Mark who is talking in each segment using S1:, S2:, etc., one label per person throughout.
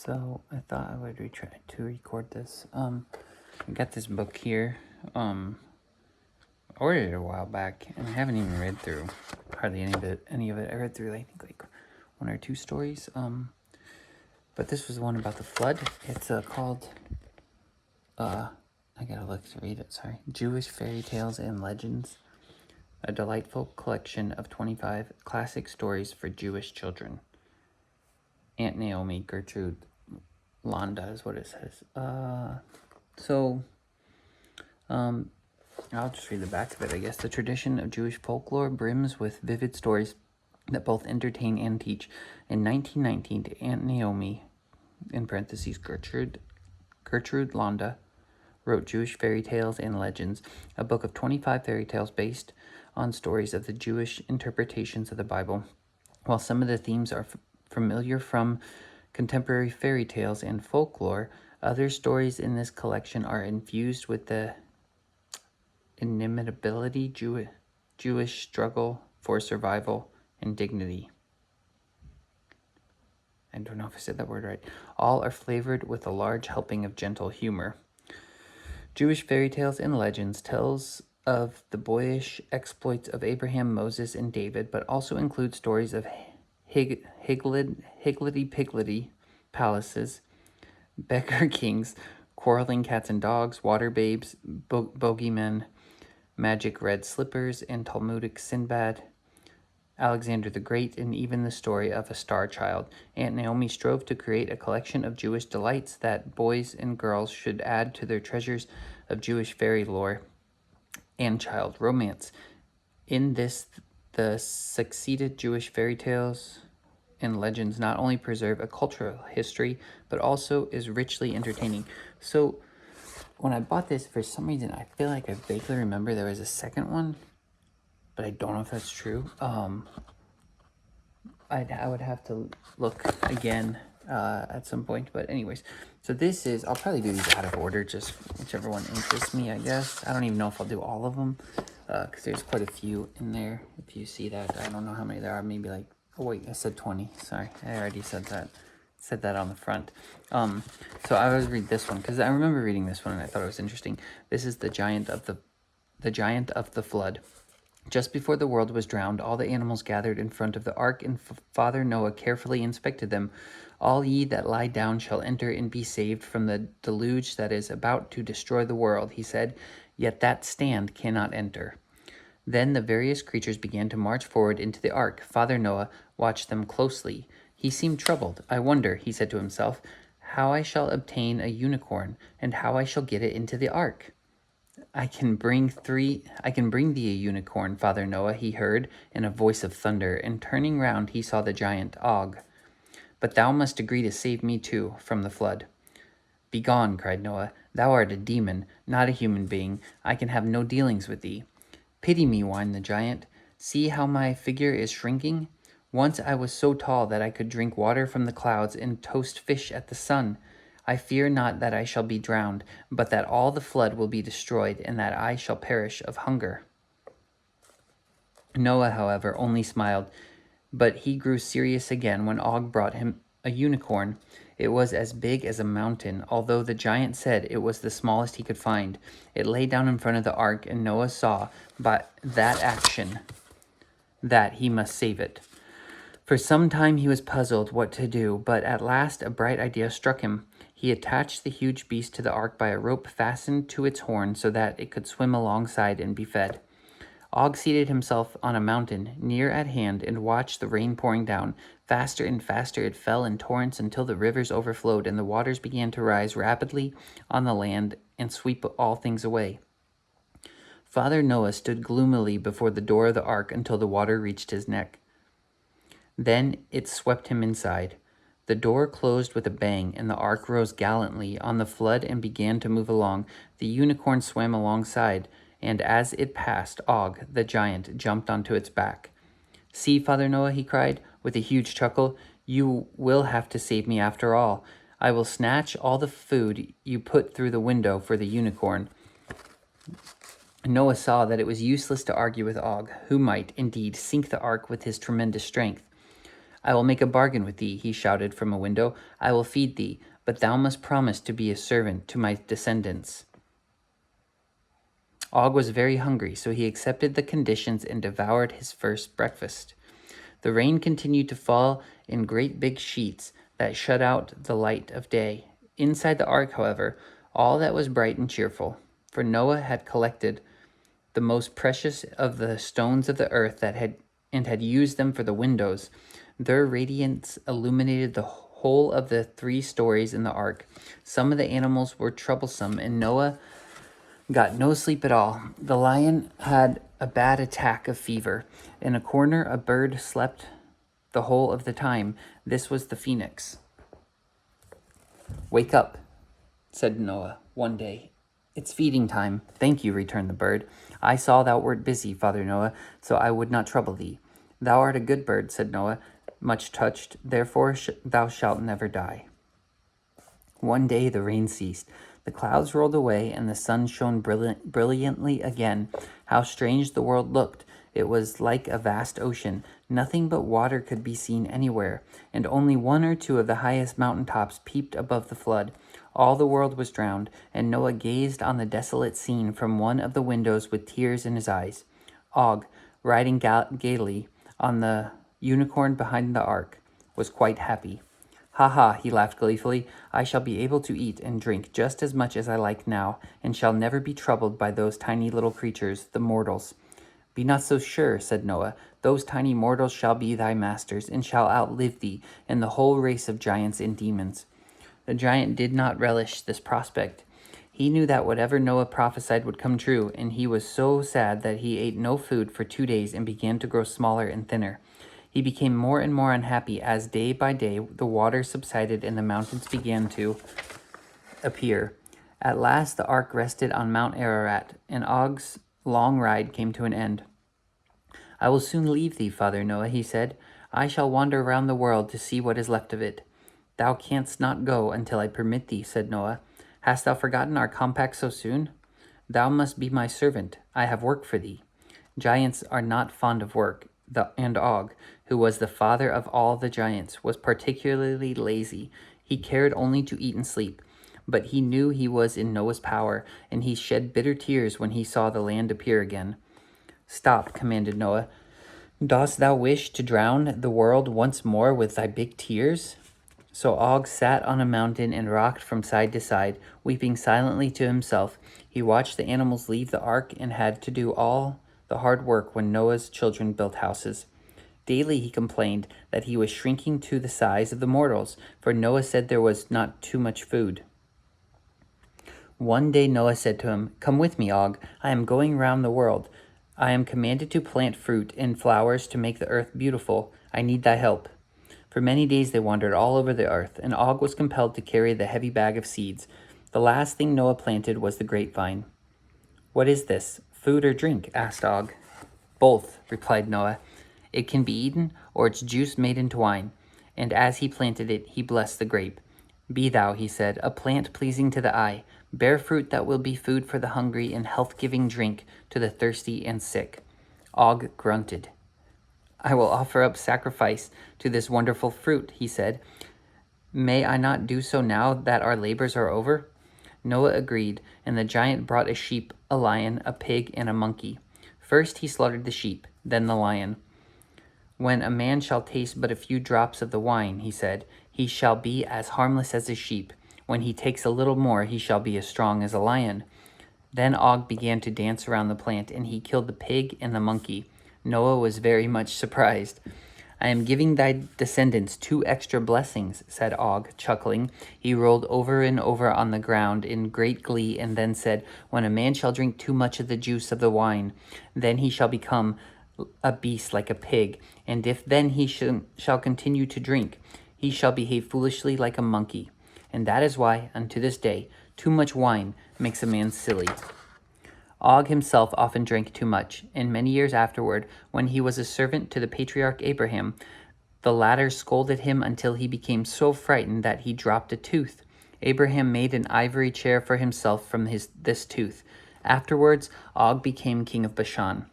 S1: So I thought I would try to record this. I got this book here. I ordered it a while back, and I haven't even read through hardly any of it. I read through I think like one or two stories. But this was the one about the flood. It's called I gotta look to read it. Sorry, Jewish Fairy Tales and Legends, a delightful collection of 25 classic stories for Jewish children. Aunt Naomi, Gertrude, Landa is what it says. I'll just read the back of it, I guess. The tradition of Jewish folklore brims with vivid stories that both entertain and teach. In 1919, to Aunt Naomi, in parentheses, Gertrude Landa, wrote Jewish Fairy Tales and Legends, a book of 25 fairy tales based on stories of the Jewish interpretations of the Bible. While some of the themes are familiar from contemporary fairy tales and folklore, other stories in this collection are infused with the inimitability Jewish struggle for survival and dignity. I don't know if I said that word right. All are flavored with a large helping of gentle humor. Jewish Fairy Tales and Legends tells of the boyish exploits of Abraham, Moses, and David, but also includes stories of higgledy-piggledy palaces, beggar kings, quarreling cats and dogs, water babes, bogeymen, magic red slippers, and Talmudic Sinbad, Alexander the Great, and even the story of a star child. Aunt Naomi strove to create a collection of Jewish delights that boys and girls should add to their treasures of Jewish fairy lore and child romance. In this, the succeeded Jewish fairy tales and legends not only preserve a cultural history, but also is richly entertaining. So when I bought this, for some reason, I feel like I vaguely remember there was a second one, but I don't know if that's true. I would have to look again at some point. But anyways, so this is, I'll probably do these out of order, just whichever one interests me, I guess. I don't even know if I'll do all of them, because there's quite a few in there. If you see that, I don't know how many there are. Maybe like, oh wait, I said 20. Sorry, I already said that. Said that on the front. So I always read this one because I remember reading this one and I thought it was interesting. This is the giant of the flood. Just before the world was drowned, all the animals gathered in front of the ark, and Father Noah carefully inspected them. All ye that lie down shall enter and be saved from the deluge that is about to destroy the world, he said, yet that stand cannot enter. Then the various creatures began to march forward into the ark. Father Noah watched them closely. He seemed troubled. I wonder, he said to himself, how I shall obtain a unicorn, and how I shall get it into the ark. I can bring thee a unicorn, Father Noah, he heard in a voice of thunder, and turning round he saw the giant Og. But thou must agree to save me too from the flood. Begone, cried Noah. Thou art a demon, not a human being. I can have no dealings with thee. Pity me, whined the giant. See how my figure is shrinking? Once I was so tall that I could drink water from the clouds and toast fish at the sun. I fear not that I shall be drowned, but that all the flood will be destroyed, and that I shall perish of hunger. Noah, however, only smiled, but he grew serious again when Og brought him a unicorn. It was as big as a mountain, although the giant said it was the smallest he could find. It lay down in front of the ark, and Noah saw by that action that he must save it. For some time he was puzzled what to do, but at last a bright idea struck him. He attached the huge beast to the ark by a rope fastened to its horn so that it could swim alongside and be fed. Og seated himself on a mountain near at hand and watched the rain pouring down. Faster and faster it fell in torrents until the rivers overflowed and the waters began to rise rapidly on the land and sweep all things away. Father Noah stood gloomily before the door of the ark until the water reached his neck. Then it swept him inside. The door closed with a bang, and the ark rose gallantly on the flood and began to move along. The unicorn swam alongside, and as it passed, Og, the giant, jumped onto its back. See, Father Noah, he cried, with a huge chuckle, you will have to save me after all. I will snatch all the food you put through the window for the unicorn. Noah saw that it was useless to argue with Og, who might, indeed, sink the ark with his tremendous strength. I will make a bargain with thee, he shouted from a window. I will feed thee, but thou must promise to be a servant to my descendants. Og was very hungry, so he accepted the conditions and devoured his first breakfast. The rain continued to fall in great big sheets that shut out the light of day. Inside the ark, however, all that was bright and cheerful, for Noah had collected the most precious of the stones of the earth had used them for the windows. Their radiance illuminated the whole of the 3 stories in the ark. Some of the animals were troublesome, and Noah got no sleep at all. The lion had a bad attack of fever. In a corner, a bird slept the whole of the time. This was the phoenix. "Wake up," said Noah one day. "It's feeding time." "Thank you," returned the bird. "I saw thou wert busy, Father Noah, so I would not trouble thee." "Thou art a good bird," said Noah, much touched. "Therefore thou shalt never die." One day the rain ceased. The clouds rolled away, and the sun shone brilliantly again. How strange the world looked! It was like a vast ocean. Nothing but water could be seen anywhere, and only 1 or 2 of the highest mountain tops peeped above the flood. All the world was drowned, and Noah gazed on the desolate scene from one of the windows with tears in his eyes. Og, riding gaily on the unicorn behind the ark, was quite happy. "Ha ha," he laughed gleefully, "I shall be able to eat and drink just as much as I like now, and shall never be troubled by those tiny little creatures, the mortals." "Be not so sure," said Noah. "Those tiny mortals shall be thy masters, and shall outlive thee and the whole race of giants and demons." The giant did not relish this prospect. He knew that whatever Noah prophesied would come true, and he was so sad that he ate no food for 2 days and began to grow smaller and thinner. He became more and more unhappy as day by day the water subsided and the mountains began to appear. At last the ark rested on Mount Ararat, and Og's long ride came to an end. "I will soon leave thee, Father Noah," he said. "I shall wander round the world to see what is left of it." "Thou canst not go until I permit thee," said Noah. "Hast thou forgotten our compact so soon? Thou must be my servant. I have work for thee." Giants are not fond of work, and Og, who was the father of all the giants, was particularly lazy. He cared only to eat and sleep. But he knew he was in Noah's power, and he shed bitter tears when he saw the land appear again. "Stop," commanded Noah. "Dost thou wish to drown the world once more with thy big tears?" So Og sat on a mountain and rocked from side to side, weeping silently to himself. He watched the animals leave the ark and had to do all the hard work when Noah's children built houses. Daily he complained that he was shrinking to the size of the mortals, for Noah said there was not too much food. One day Noah said to him, "Come with me, Og. I am going round the world. I am commanded to plant fruit and flowers to make the earth beautiful. I need thy help." For many days they wandered all over the earth, and Og was compelled to carry the heavy bag of seeds. The last thing Noah planted was the grapevine. "What is this, food or drink?" asked Og. "Both," replied Noah. "It can be eaten, or its juice made into wine." And as he planted it, he blessed the grape. "Be thou," he said, "a plant pleasing to the eye. Bear fruit that will be food for the hungry and health-giving drink to the thirsty and sick." Og grunted. "I will offer up sacrifice to this wonderful fruit," he said. "May I not do so now that our labors are over?" Noah agreed, and the giant brought a sheep, a lion, a pig, and a monkey. First he slaughtered the sheep, then the lion. "When a man shall taste but a few drops of the wine," he said, "he shall be as harmless as a sheep. When he takes a little more, he shall be as strong as a lion." Then Og began to dance around the plant, and he killed the pig and the monkey. Noah was very much surprised. "I am giving thy descendants 2 extra blessings," said Og, chuckling. He rolled over and over on the ground in great glee and then said, "When a man shall drink too much of the juice of the wine, then he shall become a beast like a pig, and if then he shall continue to drink, he shall behave foolishly like a monkey. And that is why, unto this day, too much wine makes a man silly." Og himself often drank too much, and many years afterward, when he was a servant to the patriarch Abraham, the latter scolded him until he became so frightened that he dropped a tooth. Abraham made an ivory chair for himself from this tooth. Afterwards, Og became king of Bashan.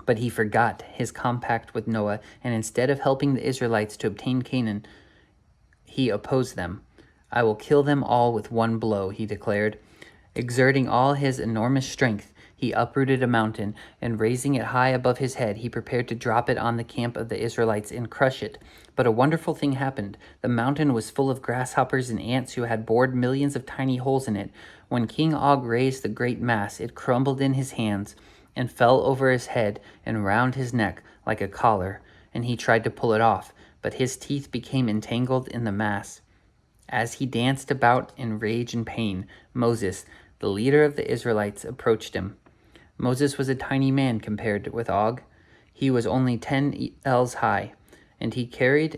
S1: But he forgot his compact with Noah, and instead of helping the Israelites to obtain Canaan, he opposed them. I will kill them all with one blow, he declared. Exerting all his enormous strength, he uprooted a mountain, and raising it high above his head, he prepared to drop it on the camp of the Israelites and crush it. But a wonderful thing happened. The mountain was full of grasshoppers and ants who had bored millions of tiny holes in it. When King Og raised the great mass, it crumbled in his hands and fell over his head and round his neck like a collar, and he tried to pull it off, but his teeth became entangled in the mass. As he danced about in rage and pain, Moses, the leader of the Israelites, approached him. Moses was a tiny man compared with Og. He was only 10 ells high, and he carried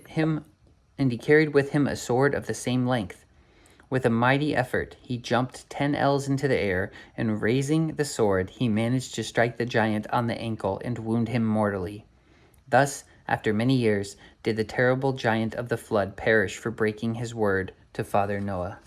S1: with him a sword of the same length. With a mighty effort, he jumped 10 ells into the air, and raising the sword, he managed to strike the giant on the ankle and wound him mortally. Thus, after many years, did the terrible giant of the flood perish for breaking his word to Father Noah.